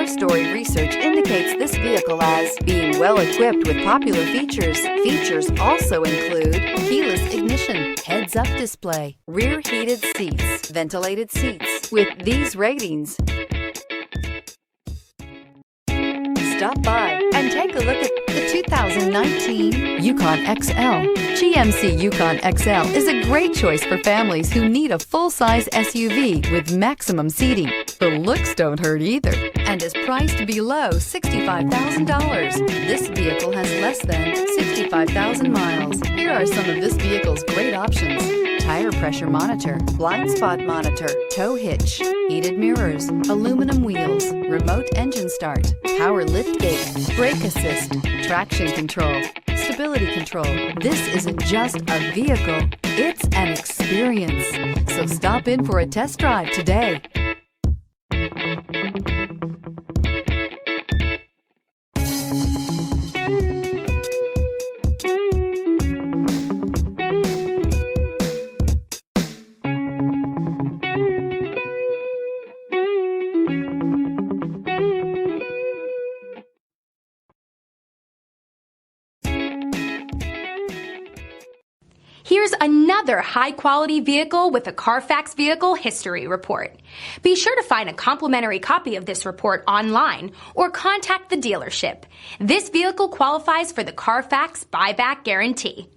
Our Story research indicates this vehicle as being well equipped with popular features. Features also include keyless ignition, heads-up display, rear heated seats, ventilated seats. With these ratings, stop by and take a look at the 2019 Yukon XL. GMC Yukon XL is a great choice for families who need a full-size SUV with maximum seating. The looks don't hurt either and is priced below $65,000. This vehicle has less than 65,000 miles. Here are some of this vehicle's great options: tire pressure monitor, blind spot monitor, tow hitch, heated mirrors, aluminum wheels, remote engine start, power liftgate, brake assist, traction control, stability control. This isn't just a vehicle, it's an experience. So stop in for a test drive today. Here's another high-quality vehicle with a Carfax Vehicle History Report. Be sure to find a complimentary copy of this report online or contact the dealership. This vehicle qualifies for the Carfax Buyback Guarantee.